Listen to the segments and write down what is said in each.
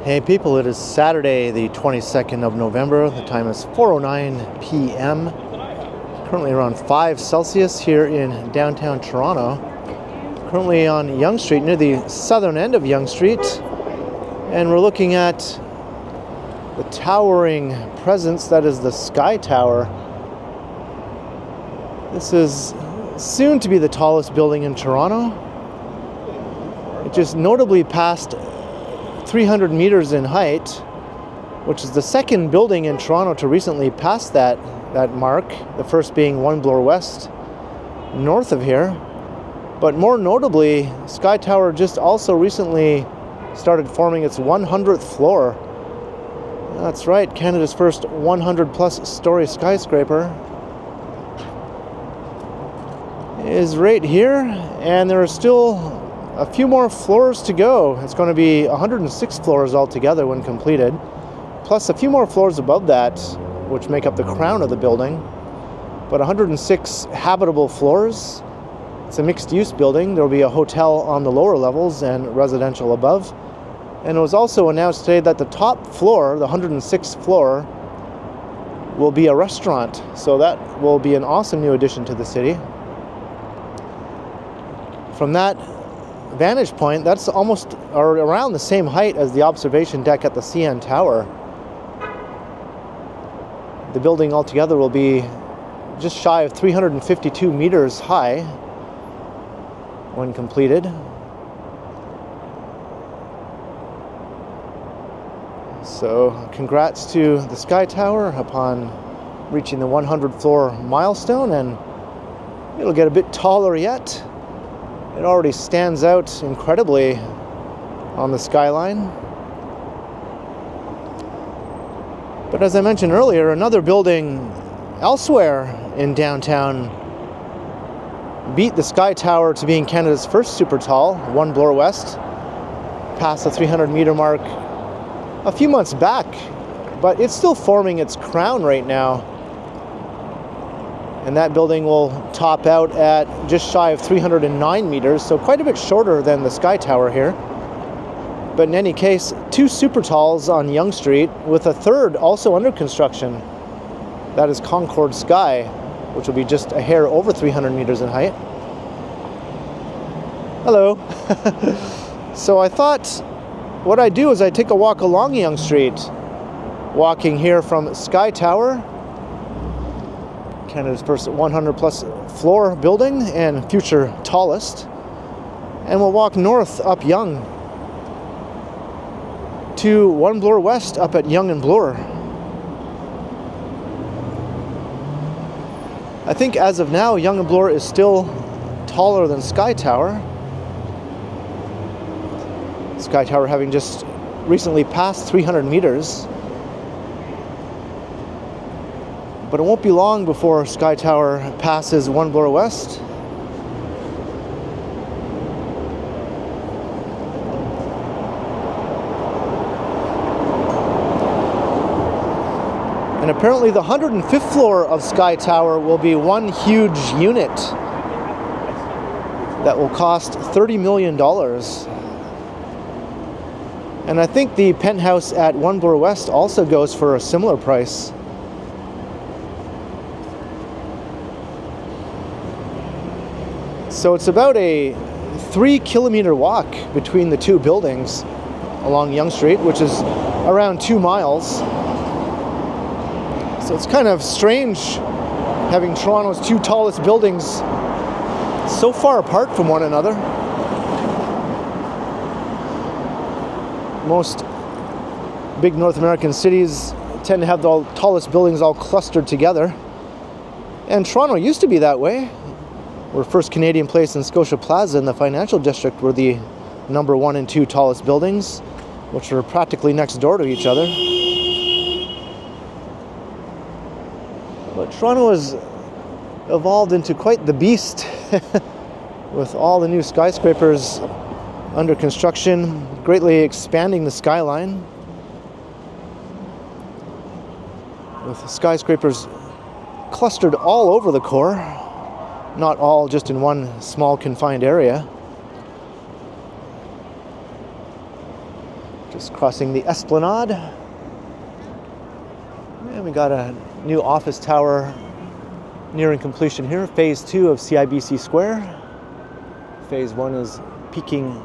Hey people, it is Saturday the 22nd of November. The time is 4:09 p.m. Currently around 5 Celsius here in downtown Toronto. Currently on Yonge Street, near the southern end of Yonge Street. And we're looking at the towering presence that is the SkyTower. This is soon to be the tallest building in Toronto. It just notably passed 300 meters in height, which is the second building in Toronto to recently pass that mark, the first being One Bloor West north of here. But more notably, SkyTower just also recently started forming its 100th floor. That's right, Canada's first 100 plus story skyscraper is right here, and there are still a few more floors to go. It's going to be 106 floors altogether when completed, plus a few more floors above that, which make up the crown of the building. But 106 habitable floors. It's a mixed-use building. There will be a hotel on the lower levels and residential above. And it was also announced today that the top floor, the 106th floor, will be a restaurant. So that will be an awesome new addition to the city. From that vantage point, that's almost or around the same height as the observation deck at the CN Tower. The building altogether will be just shy of 352 meters high when completed. So congrats to the SkyTower upon reaching the 100 floor milestone, and it'll get a bit taller yet. It already stands out incredibly on the skyline. But as I mentioned earlier, another building elsewhere in downtown beat the SkyTower to being Canada's first Supertall, One Bloor West, past the 300 meter mark a few months back, but it's still forming its crown right now. And that building will top out at just shy of 309 meters, so quite a bit shorter than the SkyTower here. But in any case, 2 Supertalls on Yonge Street, with a third also under construction. That is Concord Sky, which will be just a hair over 300 meters in height. Hello. So I thought what I'd do is I'd take a walk along Yonge Street, walking here from SkyTower, Canada's first 100 plus floor building and future tallest, and we'll walk north up Yonge to One Bloor West up at Yonge and Bloor. I think as of now, Yonge and Bloor is still taller than SkyTower. SkyTower having just recently passed 300 meters. But it won't be long before SkyTower passes One Bloor West. And apparently the 105th floor of SkyTower will be one huge unit that will cost $30 million. And I think the penthouse at One Bloor West also goes for a similar price. So it's about a 3-kilometer walk between the two buildings along Yonge Street, which is around 2 miles. So it's kind of strange having Toronto's 2 tallest buildings so far apart from one another. Most big North American cities tend to have the tallest buildings all clustered together. And Toronto used to be that way. We're First Canadian Place and Scotia Plaza in the financial district were the number 1 and 2 tallest buildings, which are practically next door to each other. But Toronto has evolved into quite the beast with all the new skyscrapers under construction, greatly expanding the skyline, with skyscrapers clustered all over the core. Not all just in one small confined area. Just crossing the Esplanade. And we got a new office tower nearing completion here. Phase 2 of CIBC Square. Phase 1 is peaking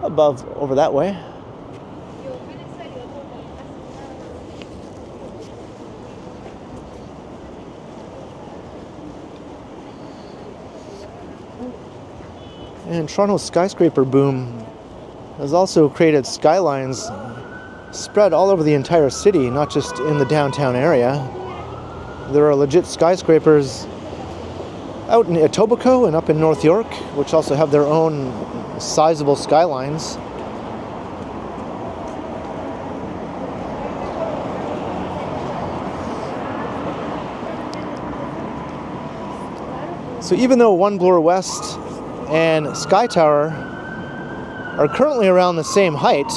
above over that way. And Toronto's skyscraper boom has also created skylines spread all over the entire city, not just in the downtown area. There are legit skyscrapers out in Etobicoke and up in North York, which also have their own sizable skylines. So even though One Bloor West and SkyTower are currently around the same height,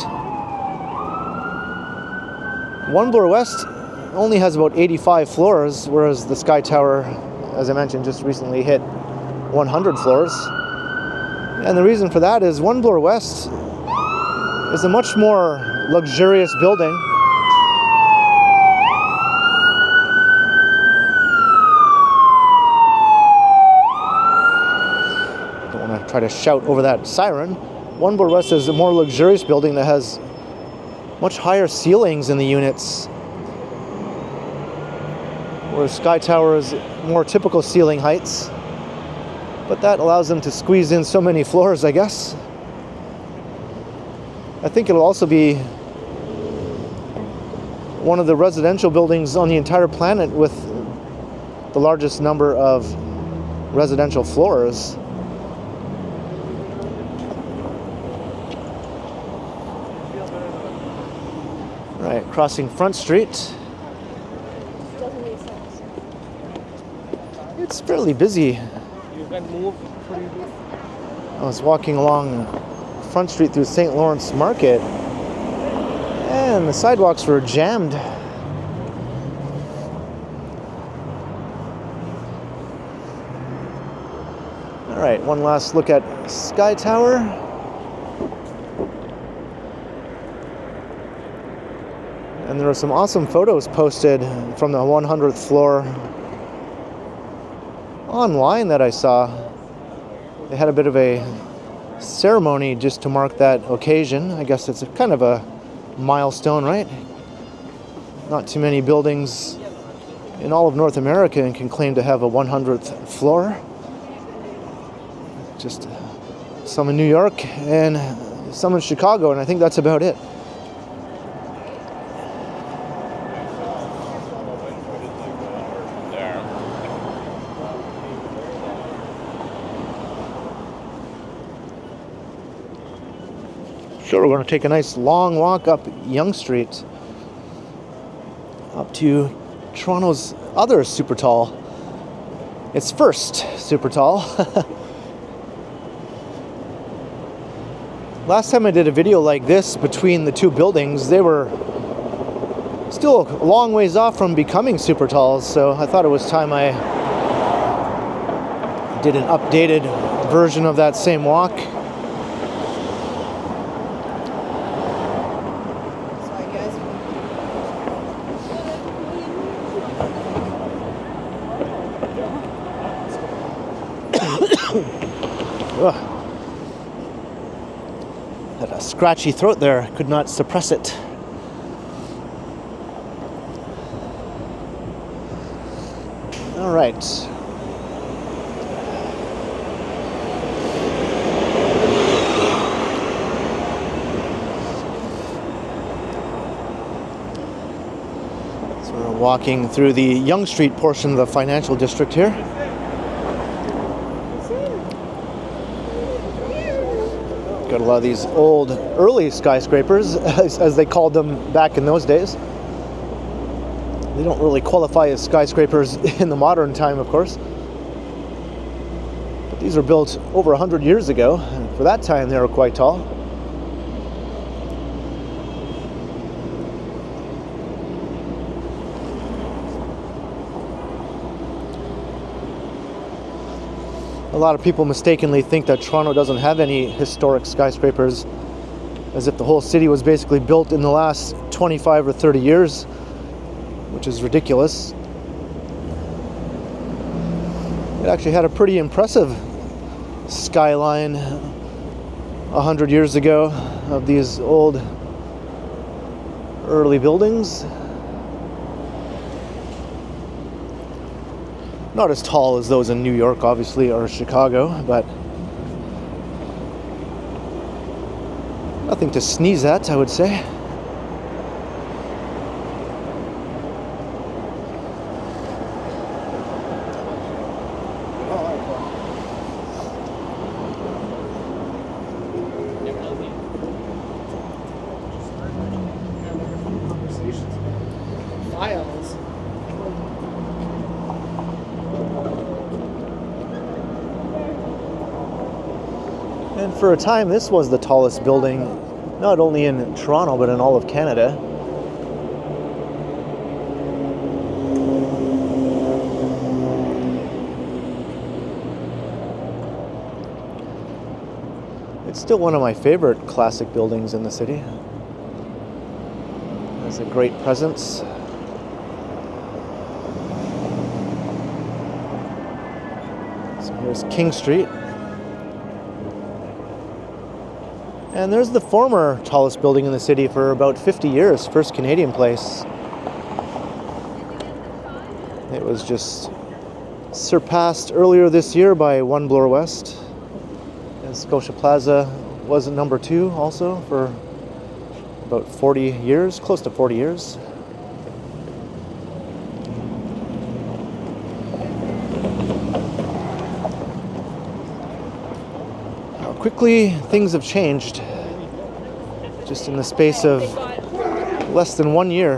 One Bloor West only has about 85 floors, whereas the SkyTower, as I mentioned, just recently hit 100 floors. And the reason for that is One Bloor West is a much more luxurious building. Don't want to try to shout over that siren. One Bloor West is a more luxurious building that has much higher ceilings in the units, whereas SkyTower is more typical ceiling heights. But that allows them to squeeze in so many floors, I guess. I think it'll also be one of the residential buildings on the entire planet with the largest number of residential floors. Right, crossing Front Street. It's fairly busy. I was walking along Front Street through St. Lawrence Market, and the sidewalks were jammed. All right, one last look at SkyTower. And there are some awesome photos posted from the 100th floor online that I saw. They had a bit of a ceremony just to mark that occasion. I guess it's kind of a milestone, right? Not too many buildings in all of North America can claim to have a 100th floor. Just some in New York and some in Chicago, and I think that's about it. Sure, we're going to take a nice long walk up Yonge Street up to Toronto's other Supertall. Its first Supertall. Last time I did a video like this between the two buildings, they were still a long ways off from becoming Supertalls, so I thought it was time I did an updated version of that same walk. Had a scratchy throat there, could not suppress it. All right. So we're walking through the Yonge Street portion of the financial district here. Got a lot of these old, early skyscrapers, as they called them back in those days. They don't really qualify as skyscrapers in the modern time, of course. But these were built over 100 years ago, and for that time they were quite tall. A lot of people mistakenly think that Toronto doesn't have any historic skyscrapers, as if the whole city was basically built in the last 25 or 30 years, which is ridiculous. It actually had a pretty impressive skyline 100 years ago of these old early buildings. Not as tall as those in New York, obviously, or Chicago, but nothing to sneeze at, I would say. And for a time, this was the tallest building, not only in Toronto, but in all of Canada. It's still one of my favorite classic buildings in the city. It has a great presence. So here's King Street. And there's the former tallest building in the city for about 50 years, First Canadian Place. It was just surpassed earlier this year by One Bloor West. And Scotia Plaza was at number 2 also for about 40 years, close to 40 years. Quickly, things have changed just in the space of less than 1 year.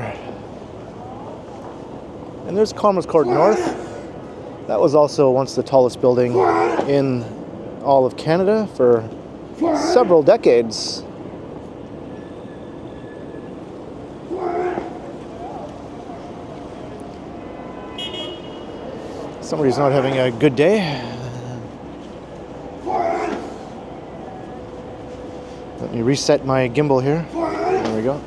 And there's Commerce Court North. That was also once the tallest building in all of Canada for several decades. Somebody's not having a good day. Let me reset my gimbal here. There we go.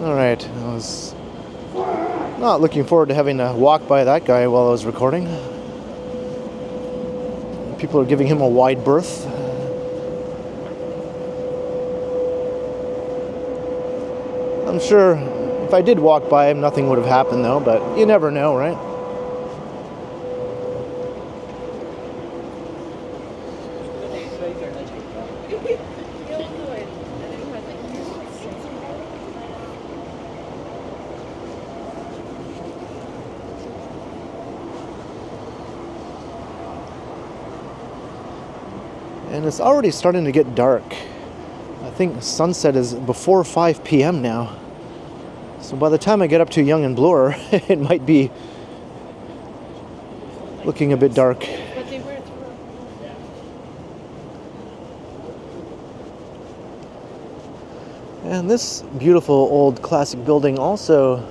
All right, I was not looking forward to having to walk by that guy while I was recording. People are giving him a wide berth. I'm sure if I did walk by him, nothing would have happened though, but you never know, right? And it's already starting to get dark. I think sunset is before 5 p.m. now. So by the time I get up to Yonge and Bloor, it might be looking a bit dark. And this beautiful old classic building also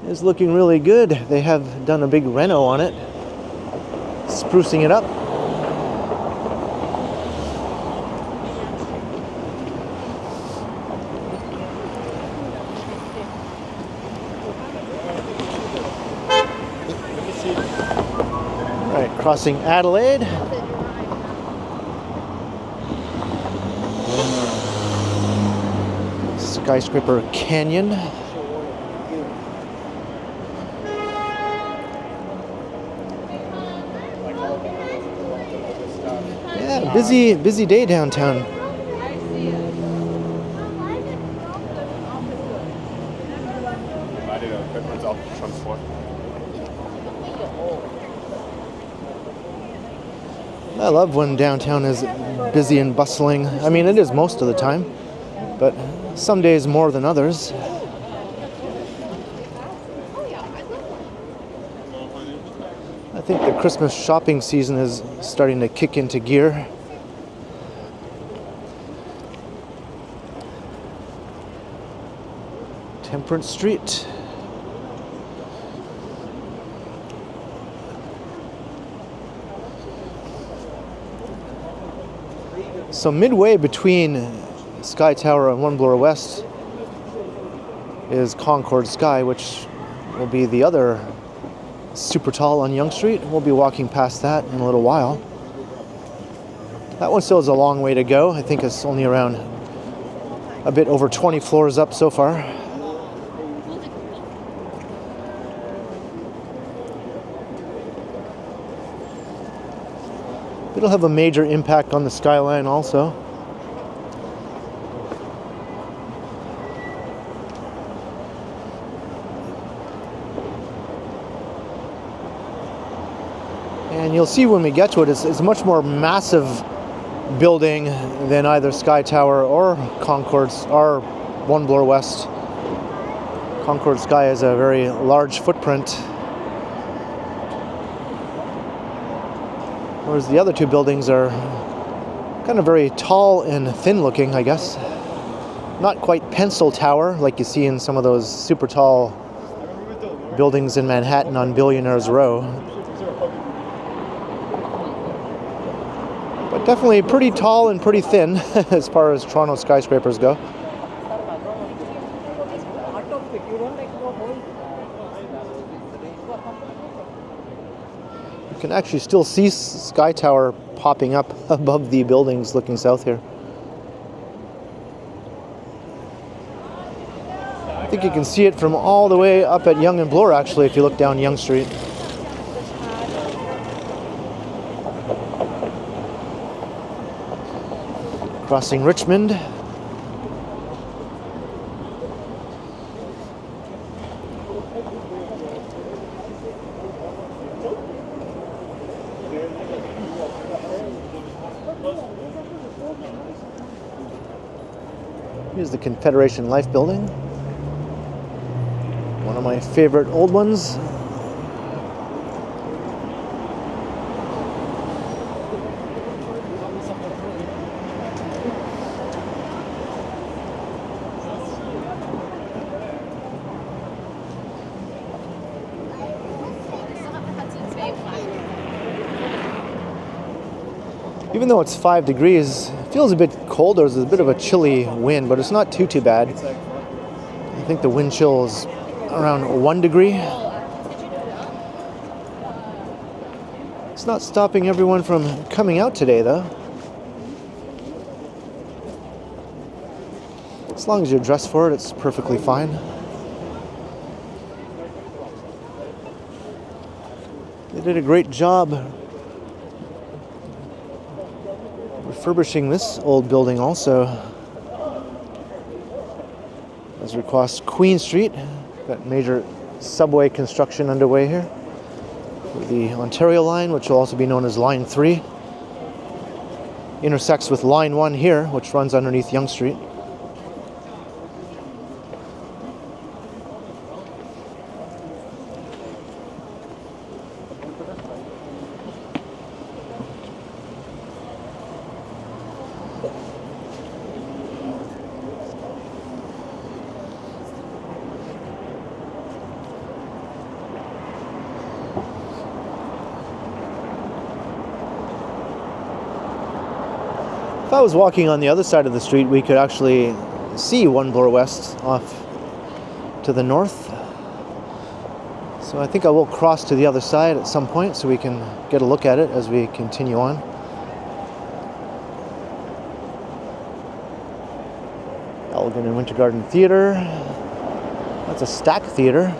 is looking really good. They have done a big reno on it, sprucing it up. Crossing Adelaide. Skyscraper Canyon. Yeah, busy day downtown. I love when downtown is busy and bustling. I mean, it is most of the time, but some days more than others. I think the Christmas shopping season is starting to kick into gear. Temperance Street. So midway between SkyTower and One Bloor West is Concord Sky, which will be the other Supertall on Yonge Street. We'll be walking past that in a little while. That one still has a long way to go. I think it's only around a bit over 20 floors up so far. It'll have a major impact on the skyline also. And you'll see when we get to it, it's a much more massive building than either SkyTower or Concord's or One Bloor West. Concord Sky has a very large footprint, whereas the other two buildings are kind of very tall and thin looking, I guess. Not quite pencil tower like you see in some of those super tall buildings in Manhattan on Billionaires Row. But definitely pretty tall and pretty thin as far as Toronto skyscrapers go. You can actually still see SkyTower popping up above the buildings looking south here. I think you can see it from all the way up at Yonge and Bloor actually if you look down Yonge Street. Crossing Richmond. Here's the Confederation Life Building. One of my favorite old ones. Even though it's 5 degrees, it feels a bit colder. There's a bit of a chilly wind, but it's not too bad. I think the wind chill is around 1 degree. It's not stopping everyone from coming out today, though. As long as you're dressed for it, it's perfectly fine. They did a great job refurbishing this old building also. As we cross Queen Street, got major subway construction underway here. The Ontario line, which will also be known as Line 3, intersects with Line 1 here, which runs underneath Yonge Street. If I was walking on the other side of the street, we could actually see One Bloor West off to the north. So I think I will cross to the other side at some point so we can get a look at it as we continue on. Elgin and Winter Garden Theatre. That's a Stack Theatre.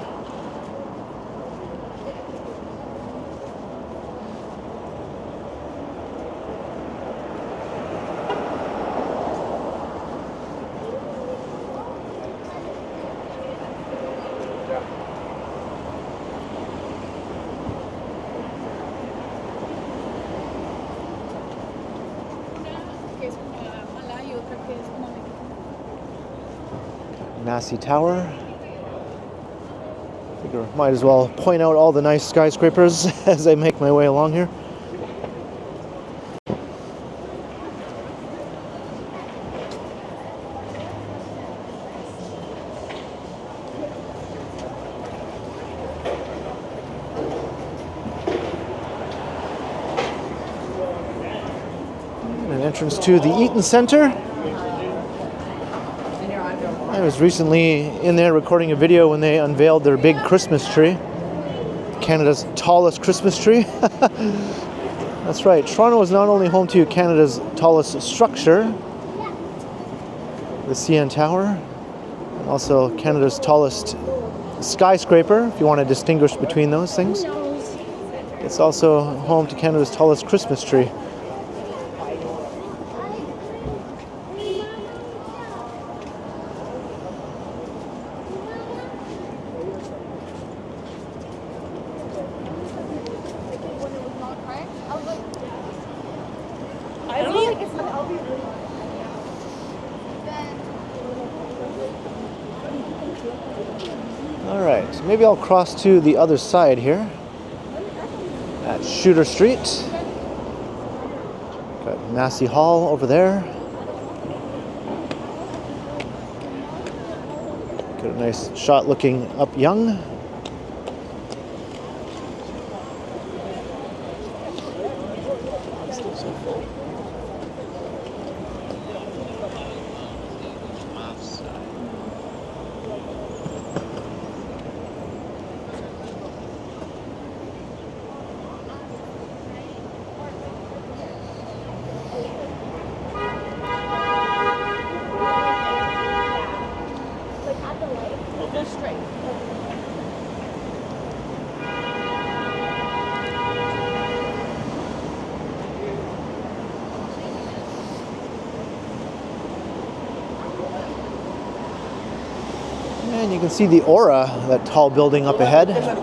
Massey Tower. Figure might as well point out all the nice skyscrapers as I make my way along here. entrance to the Eaton Centre. I was recently in there recording a video when they unveiled their big Christmas tree. Canada's tallest Christmas tree. That's right, Toronto is not only home to Canada's tallest structure, the CN Tower, and also Canada's tallest skyscraper, if you want to distinguish between those things. It's also home to Canada's tallest Christmas tree. Alright, so maybe I'll cross to the other side here at Shooter Street. Got Massey Hall over there. Got a nice shot looking up Yonge. And you can see the Aura, that tall building up ahead. That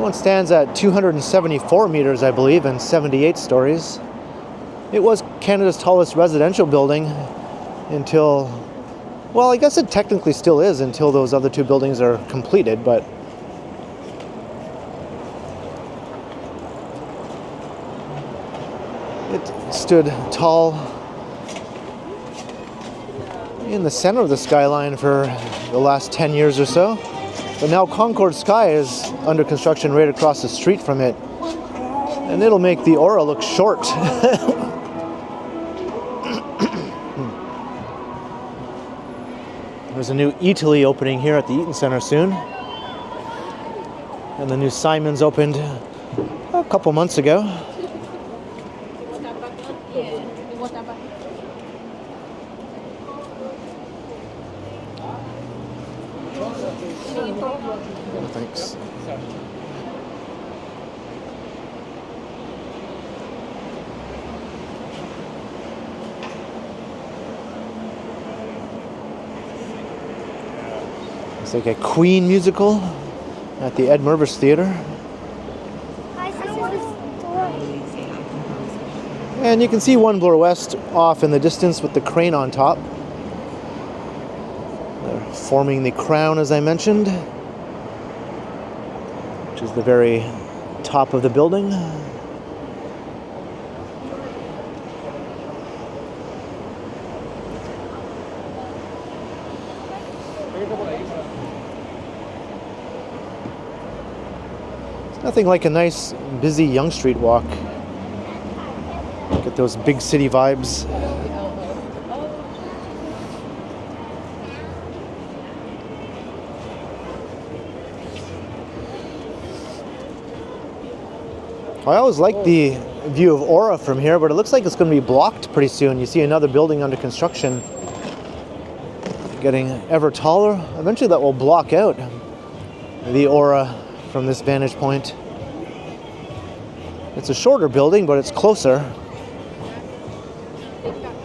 one stands at 274 meters, I believe, and 78 stories. It was Canada's tallest residential building until, well, I guess it technically still is until those other two buildings are completed, but it stood tall in the center of the skyline for the last 10 years or so. But now Concord Sky is under construction right across the street from it. And it'll make the Aura look short. There's a new Eataly opening here at the Eaton Centre soon. And the new Simon's opened a couple months ago. Oh, thanks. It's like a Queen musical at the Ed Mervis Theatre. And you can see One Bloor West off in the distance with the crane on top. They're forming the crown, as I mentioned, which is the very top of the building. It's nothing like a nice, busy Yonge Street walk. Get those big city vibes. I always like the view of Aura from here, but it looks like it's going to be blocked pretty soon. You see another building under construction getting ever taller. Eventually that will block out the Aura from this vantage point. It's a shorter building, but it's closer.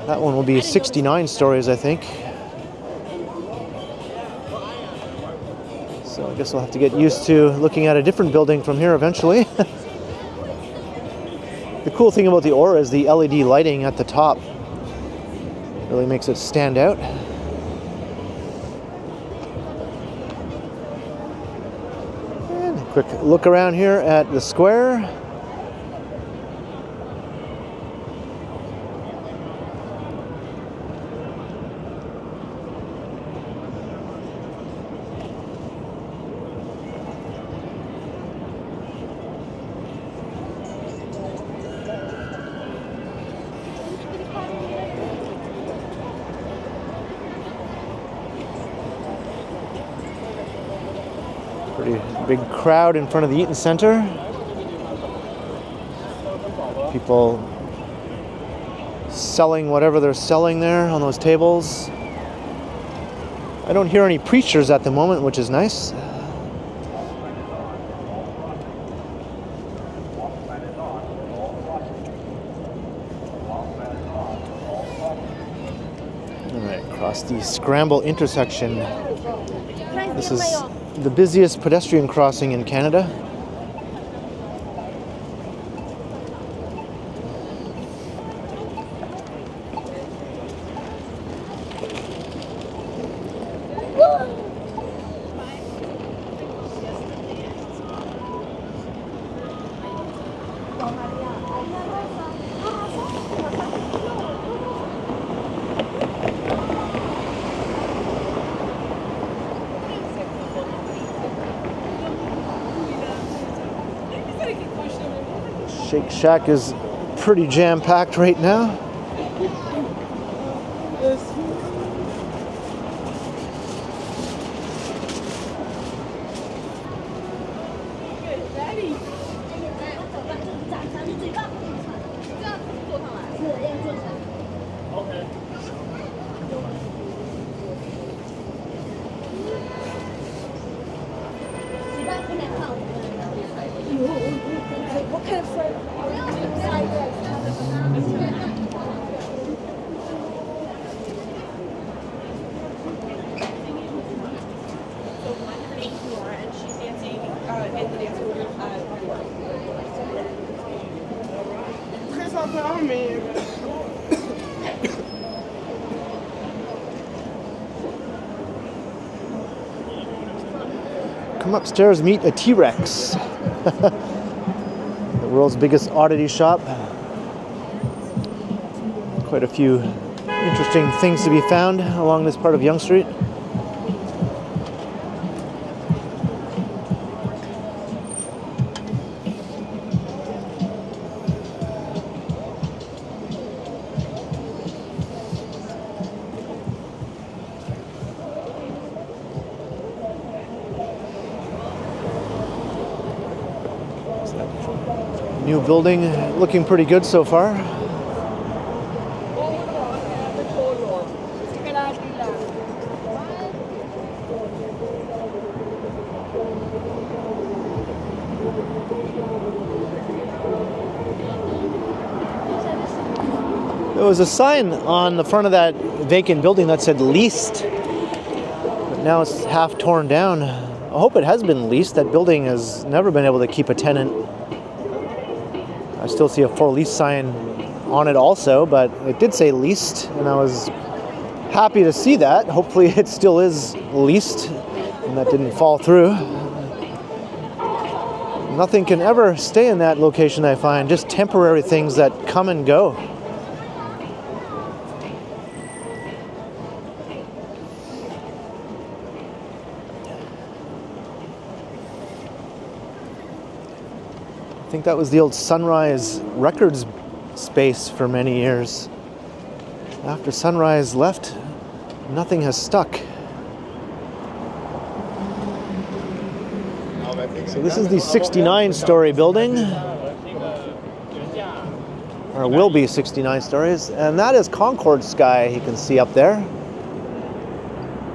That one will be 69 stories, I think. So I guess we'll have to get used to looking at a different building from here eventually. The cool thing about the Aura is the LED lighting at the top really makes it stand out. And a quick look around here at the square. Big crowd in front of the Eaton Centre. People selling whatever they're selling there on those tables. I don't hear any preachers at the moment, which is nice. Alright, across the Scramble intersection. This is the busiest pedestrian crossing in Canada. Shake Shack is pretty jam-packed right now. Come upstairs, meet a T-Rex. The world's biggest oddity shop. Quite a few interesting things to be found along this part of Yonge Street. New building, looking pretty good so far. There was a sign on the front of that vacant building that said leased, but now it's half torn down. I hope it has been leased. That building has never been able to keep a tenant. I still see a for lease sign on it also, but it did say leased, and I was happy to see that. Hopefully it still is leased, and that didn't fall through. Nothing can ever stay in that location, I find, just temporary things that come and go. I think that was the old Sunrise Records space for many years. After Sunrise left, nothing has stuck. So this is the 69-story building, or will be 69 stories, and that is Concord Sky you can see up there.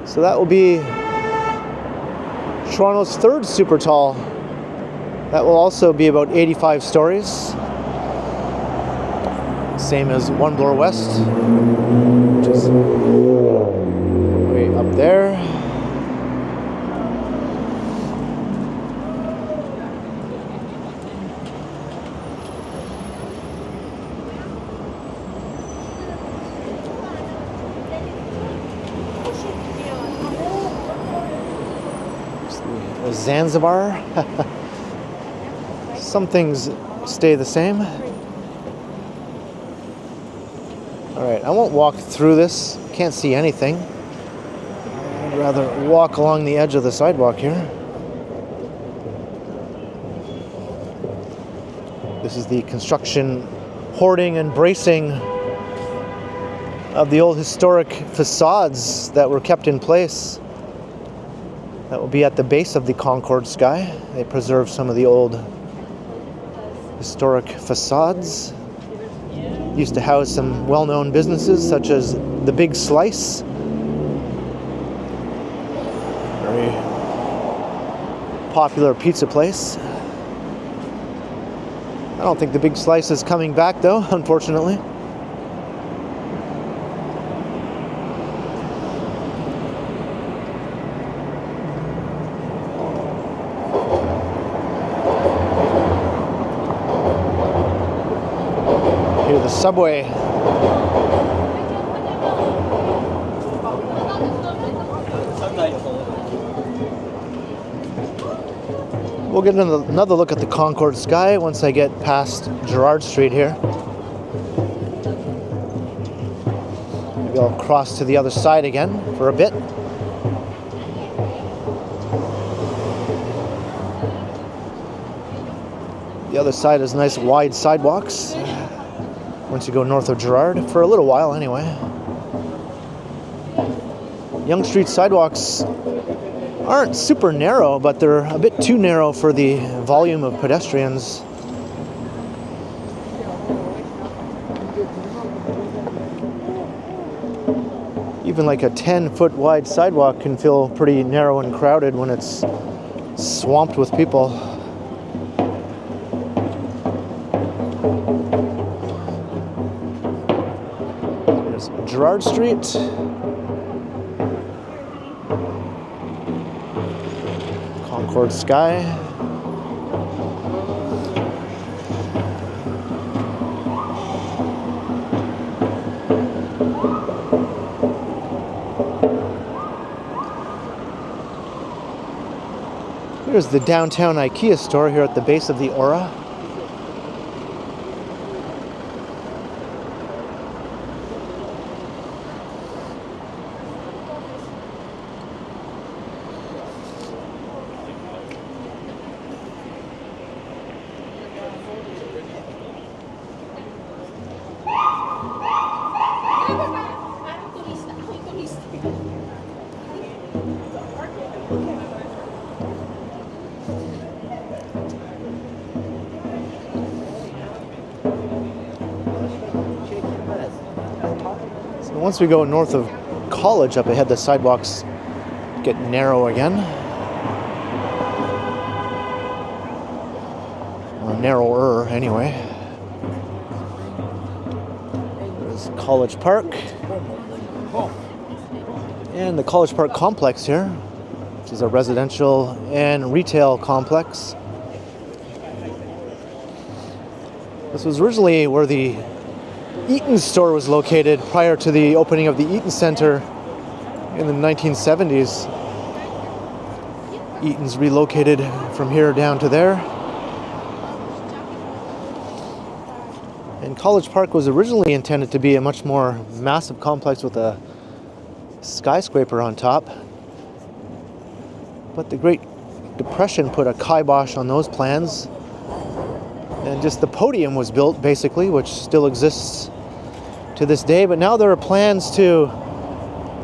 So that will be Toronto's third Supertall. That will also be about 85 stories. Same as One Bloor West, which is way up there. Zanzibar. Some things stay the same. Alright, I won't walk through this. Can't see anything. I'd rather walk along the edge of the sidewalk here. This is the construction hoarding and bracing of the old historic facades that were kept in place. That will be at the base of the Concord Sky. They preserve some of the old historic facades. Used to house some well-known businesses such as the Big Slice. Very popular pizza place. I don't think the Big Slice is coming back though, unfortunately. Here's the subway. We'll get another look at the Concord Sky once I get past Gerrard Street here. Maybe I'll cross to the other side again for a bit. The other side has nice wide sidewalks once you go north of Gerrard, for a little while anyway. Yonge Street sidewalks aren't super narrow, but they're a bit too narrow for the volume of pedestrians. Even like a 10-foot wide sidewalk can feel pretty narrow and crowded when it's swamped with people. There's Gerrard Street. Concord Sky. Here's the downtown IKEA store here at the base of the Aura. Once we go north of College up ahead, the sidewalks get narrow again. Or narrower, anyway. There's College Park. And the College Park complex here, which is a residential and retail complex. This was originally where the Eaton store was located prior to the opening of the Eaton Centre in the 1970s. Eaton's relocated from here down to there. And College Park was originally intended to be a much more massive complex with a skyscraper on top. But the Great Depression put a kibosh on those plans. And just the podium was built, basically, which still exists to this day. But now there are plans to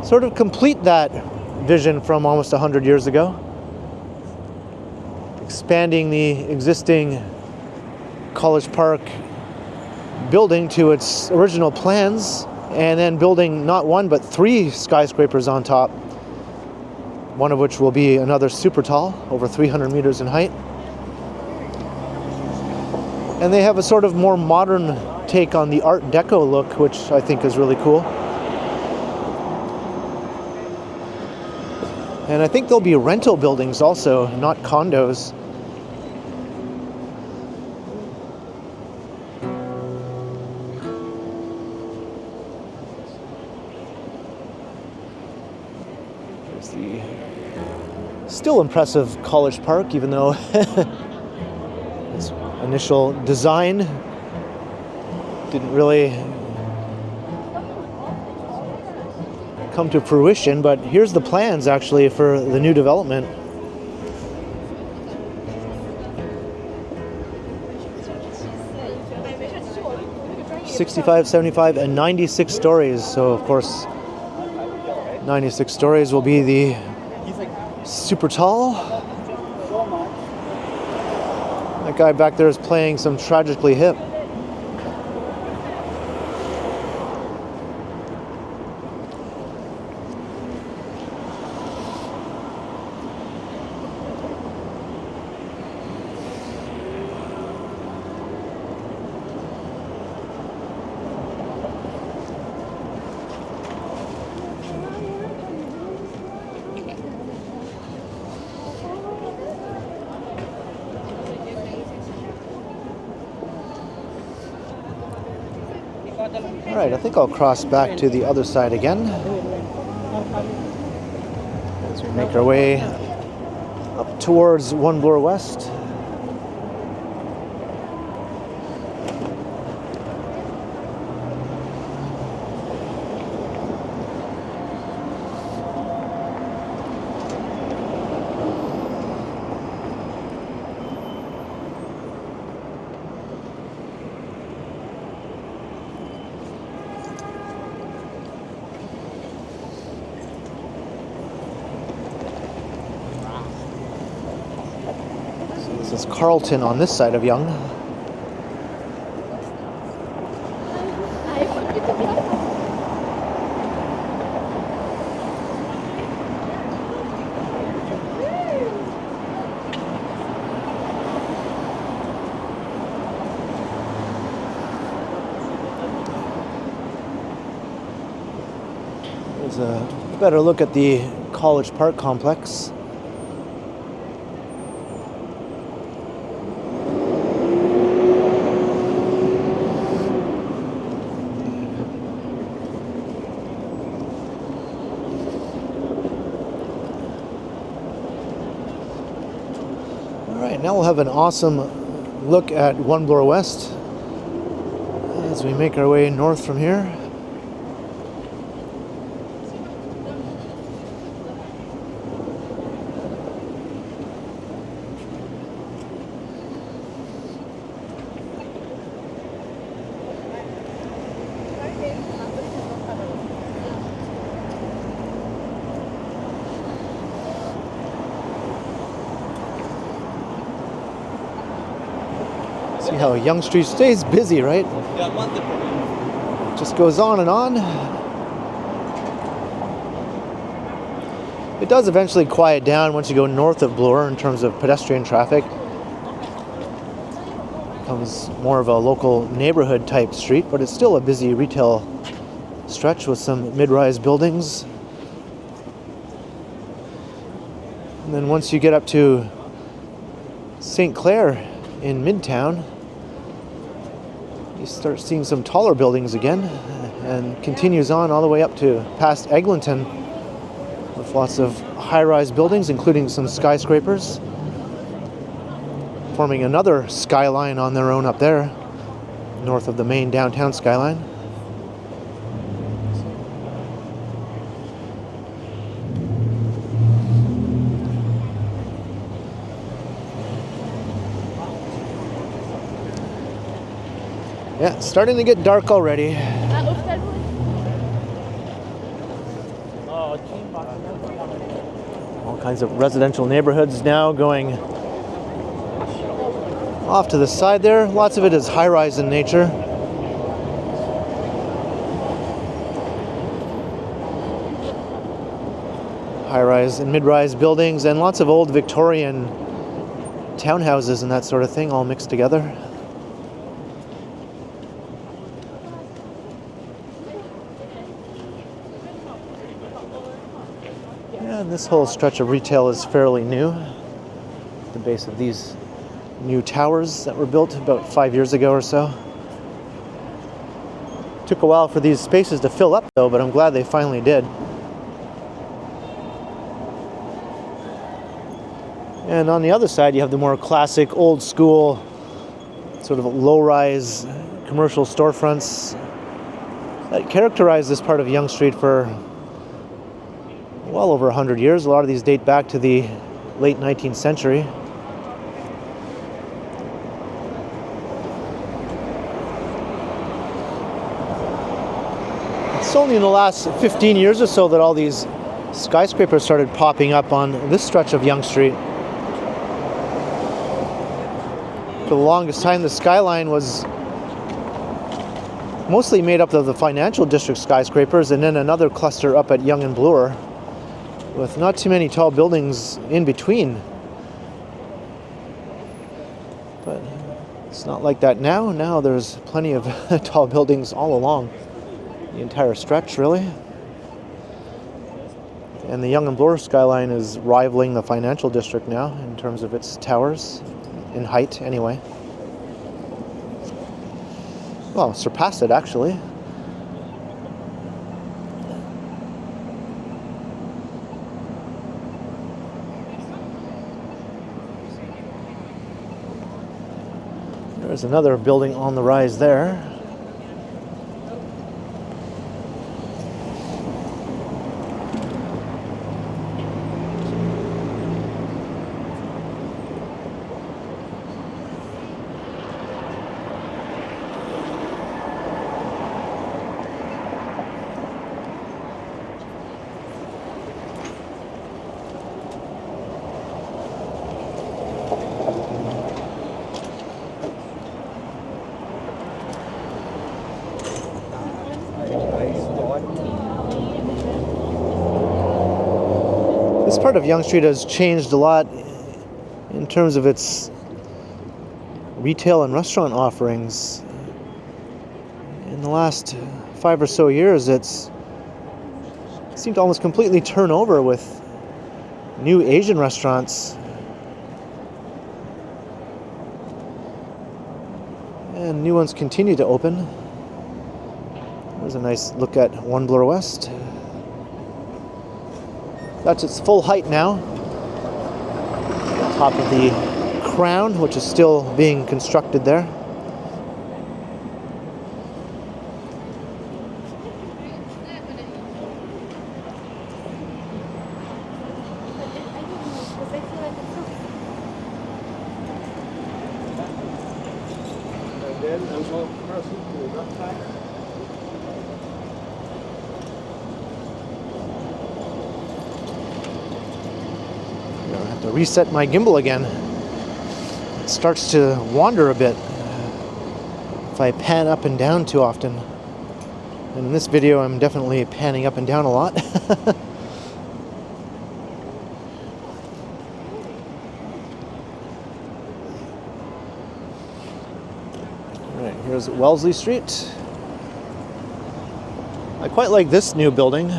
sort of complete that vision from almost 100 years ago, expanding the existing College Park building to its original plans, and then building not one but 3 skyscrapers on top, one of which will be another Supertall, over 300 meters in height. And they have a sort of more modern take on the Art Deco look, which I think is really cool. And I think there'll be rental buildings also, not condos. There's the still impressive College Park, even though its initial design didn't really come to fruition, but here's the plans actually for the new development. "65, 75, and 96 stories. So of course, 96 stories will be the Supertall. That guy back there is playing some Tragically Hip. All right, I think I'll cross back to the other side again as we make our way up towards One Bloor West. This is Carlton on this side of Yonge. There's a better look at the College Park complex. Now we'll have an awesome look at One Bloor West as we make our way north from here. See how Yonge Street stays busy, right? Just goes on and on. It does eventually quiet down once you go north of Bloor in terms of pedestrian traffic. It becomes more of a local neighborhood type street, but it's still a busy retail stretch with some mid-rise buildings. And then once you get up to St. Clair in Midtown, you start seeing some taller buildings again, and continues on all the way up to past Eglinton with lots of high-rise buildings, including some skyscrapers, forming another skyline on their own up there, north of the main downtown skyline. Yeah, it's starting to get dark already. All kinds of residential neighborhoods now going off to the side there. Lots of it is high-rise in nature. High-rise and mid-rise buildings, and lots of old Victorian townhouses and that sort of thing all mixed together. And this whole stretch of retail is fairly new. The base of these new towers that were built about 5 years ago or so. Took a while for these spaces to fill up though, but I'm glad they finally did. And on the other side you have the more classic old school sort of low-rise commercial storefronts that characterize this part of Yonge Street for well over 100 years. A lot of these date back to the late 19th century. It's only in the last 15 years or so that all these skyscrapers started popping up on this stretch of Yonge Street. For the longest time, the skyline was mostly made up of the financial district skyscrapers and then another cluster up at Yonge and Bloor with not too many tall buildings in between. But it's not like that now. Now there's plenty of tall buildings all along the entire stretch, really. And the Yonge and Bloor skyline is rivaling the financial district now in terms of its towers, in height anyway. Well, surpassed it actually. There's another building on the rise there. This part of Yonge Street has changed a lot in terms of its retail and restaurant offerings. In the last 5 or so years, it's seemed to almost completely turn over with new Asian restaurants. And new ones continue to open. There's a nice look at One Bloor West. That's its full height now. Top of the crown, which is still being constructed there. I have to reset my gimbal again. It starts to wander a bit if I pan up and down too often. And in this video, I'm definitely panning up and down a lot. Alright, here's Wellesley Street. I quite like this new building.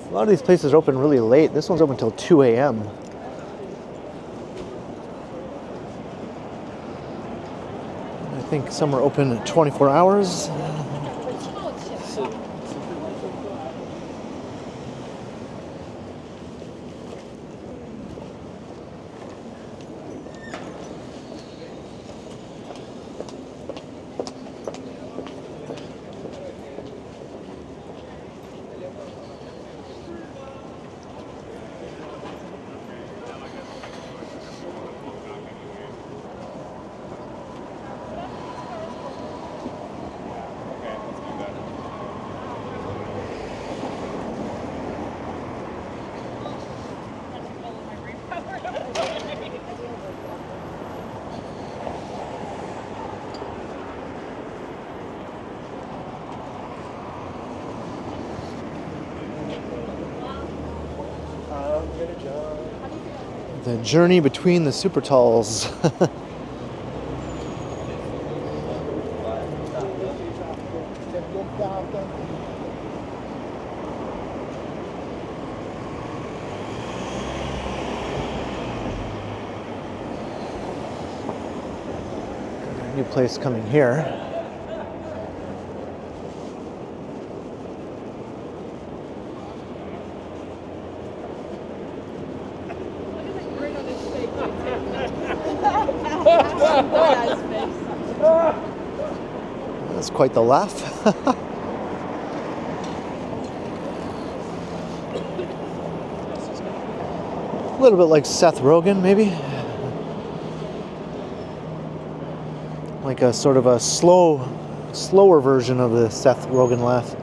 A lot of these places are open really late. This one's open until 2 a.m. I think some are open 24 hours. The journey between the Supertalls. New place coming here. That's quite the laugh. A little bit like Seth Rogen, maybe. Like a sort of a slower version of the Seth Rogen laugh.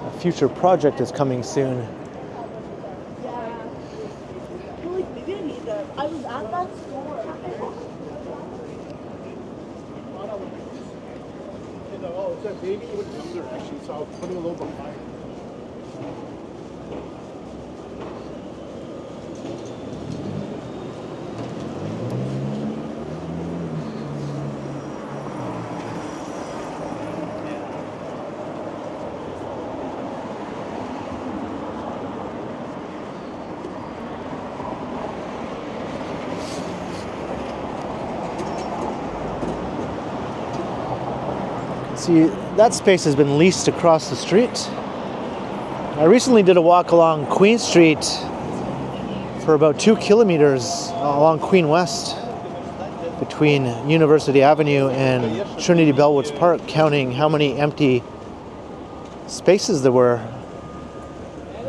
A future project is coming soon. I was at that store. Oh, it's that baby with younger actually, so I'll put it a little behind. See, that space has been leased across the street. I recently did a walk along Queen Street for about 2 kilometers along Queen West between University Avenue and Trinity Bellwoods Park, counting how many empty spaces there were,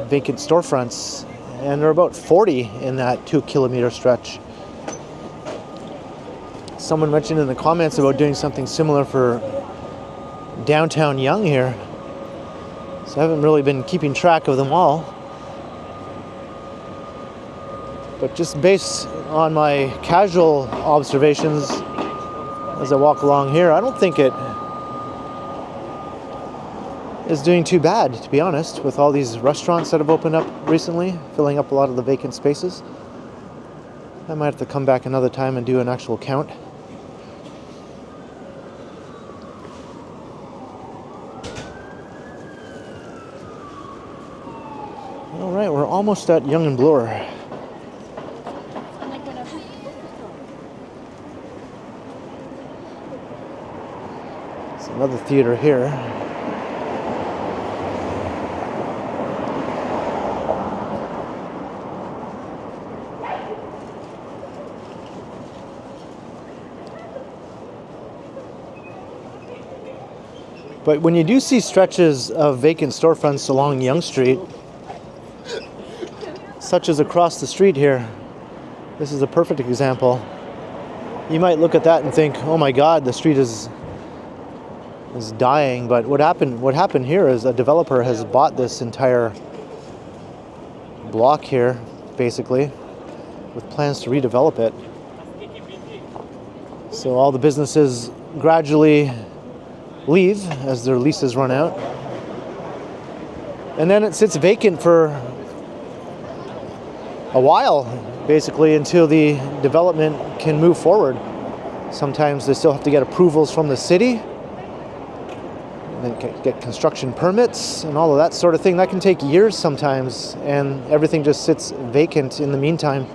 vacant storefronts, and there are about 40 in that 2 kilometer stretch. Someone mentioned in the comments about doing something similar for downtown Yonge here, so I haven't really been keeping track of them all, but just based on my casual observations as I walk along here, I don't think it is doing too bad, to be honest, with all these restaurants that have opened up recently, filling up a lot of the vacant spaces. I might have to come back another time and do an actual count. All right, we're almost at Yonge and Bloor. It's another theater here. But when you do see stretches of vacant storefronts along Yonge Street, such as across the street here, this is a perfect example. You might look at that and think, oh my God, the street is dying. But what happened here is a developer has bought this entire block here, basically, with plans to redevelop it. So all the businesses gradually leave as their leases run out. And then it sits vacant for a while, basically, until the development can move forward. Sometimes they still have to get approvals from the city, and then get construction permits and all of that sort of thing. That can take years sometimes, and everything just sits vacant in the meantime.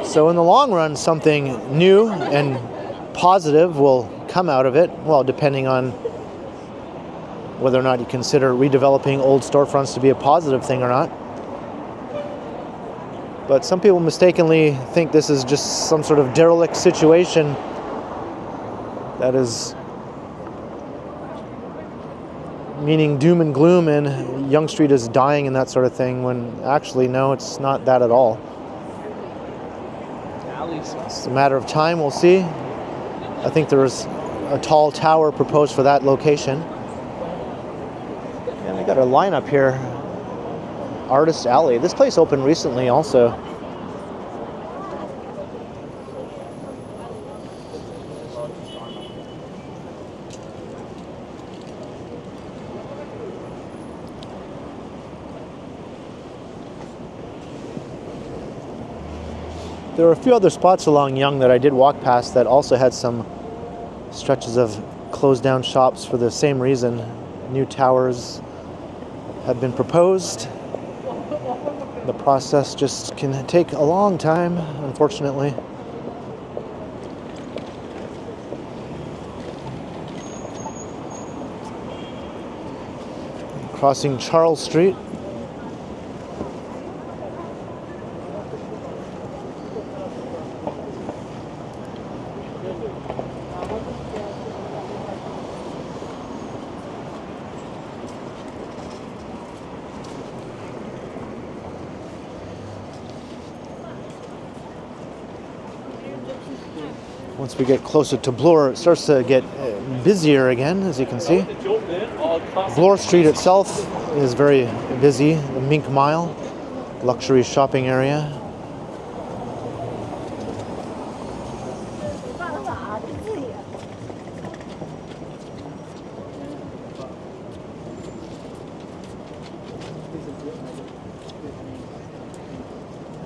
So in the long run, something new and positive will come out of it, well, depending on whether or not you consider redeveloping old storefronts to be a positive thing or not. But some people mistakenly think this is just some sort of derelict situation that is meaning doom and gloom and Yonge Street is dying and that sort of thing, when actually, no, it's not that at all. It's a matter of time, we'll see. I think there's a tall tower proposed for that location. And we got our lineup here. Artist Alley. This place opened recently also. There were a few other spots along Yonge that I did walk past that also had some stretches of closed down shops for the same reason. New towers have been proposed. The process just can take a long time, unfortunately. Crossing Charles Street. Once we get closer to Bloor, it starts to get busier again, as you can see. Bloor Street itself is very busy. The Mink Mile, luxury shopping area.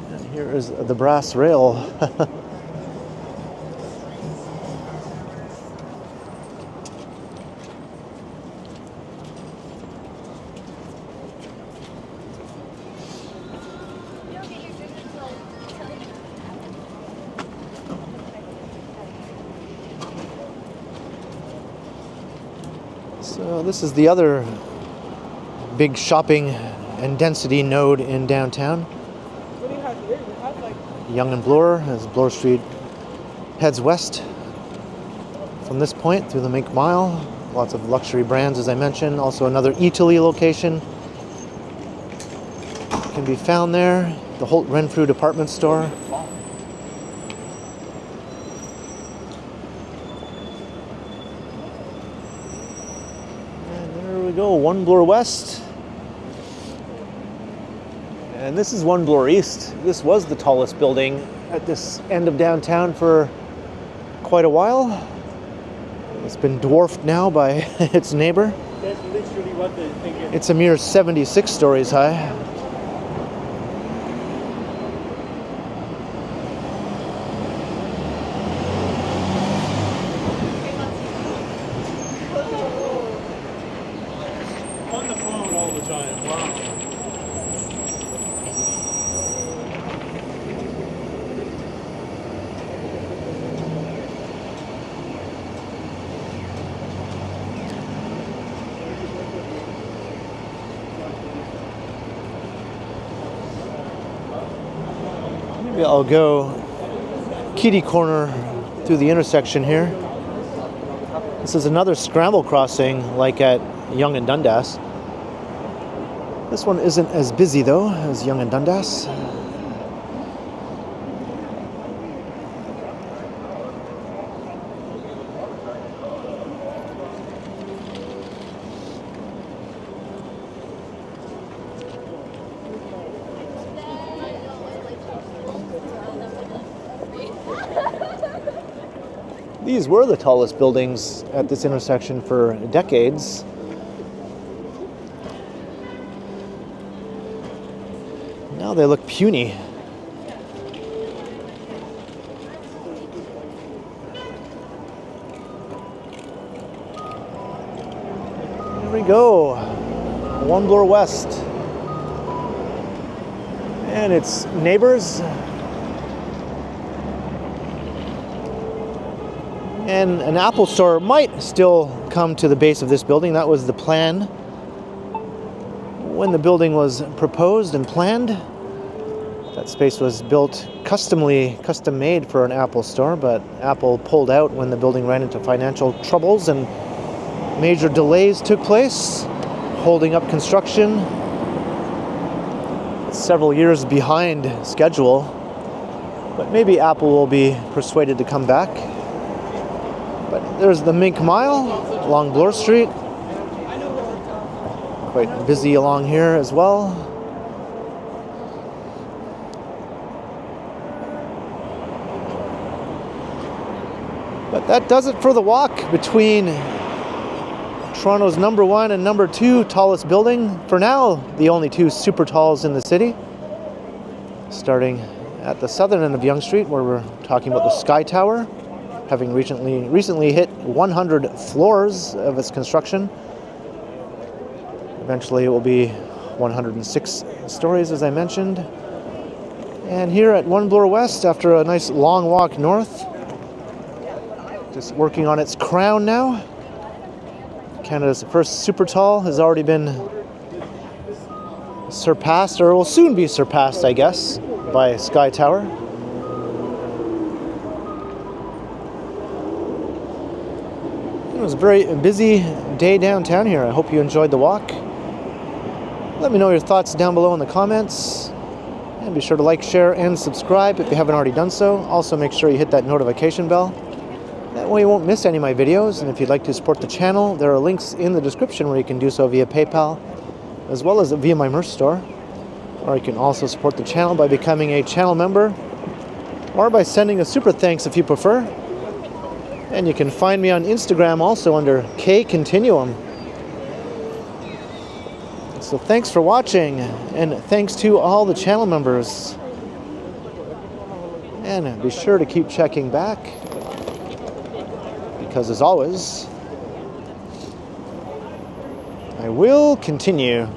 And here is the brass rail. So this is the other big shopping and density node in downtown. What do you have here? You have like Yonge and Bloor, as Bloor Street heads west from this point through the Mink Mile. Lots of luxury brands, as I mentioned. Also another Italy location can be found there. The Holt Renfrew department store. Go One Bloor West, and this is One Bloor East. This was the tallest building at this end of downtown for quite a while. It's been dwarfed now by its neighbor. That's literally what they think. It's a mere 76 stories high. On the phone all the time. Wow. Maybe I'll go kitty corner through the intersection here. This is another scramble crossing like at Yonge and Dundas. This one isn't as busy though as Yonge and Dundas. These were the tallest buildings at this intersection for decades. Now they look puny. Here we go. One Bloor West. And its neighbors. And an Apple store might still come to the base of this building. That was the plan when the building was proposed and planned. That space was built custom made for an Apple store, but Apple pulled out when the building ran into financial troubles and major delays took place, holding up construction. It's several years behind schedule, but maybe Apple will be persuaded to come back. But there's the Mink Mile along Bloor Street. Quite busy along here as well. But that does it for the walk between Toronto's #1 and #2 tallest building. For now, the only two super talls in the city. Starting at the southern end of Yonge Street, where we're talking about the SkyTower, having recently hit 100 floors of its construction. Eventually it will be 106 stories, as I mentioned. And here at One Bloor West, after a nice long walk north, just working on its crown now. Canada's first Supertall has already been surpassed, or will soon be surpassed, I guess, by SkyTower. It was a very busy day downtown here. I hope you enjoyed the walk. Let me know your thoughts down below in the comments. And be sure to like, share, and subscribe if you haven't already done so. Also, make sure you hit that notification bell. That way you won't miss any of my videos. And if you'd like to support the channel, there are links in the description where you can do so via PayPal, as well as via my merch store. Or you can also support the channel by becoming a channel member, or by sending a super thanks if you prefer. And you can find me on Instagram also under KContinuum. So thanks for watching, and thanks to all the channel members. And be sure to keep checking back, because as always, I will continue.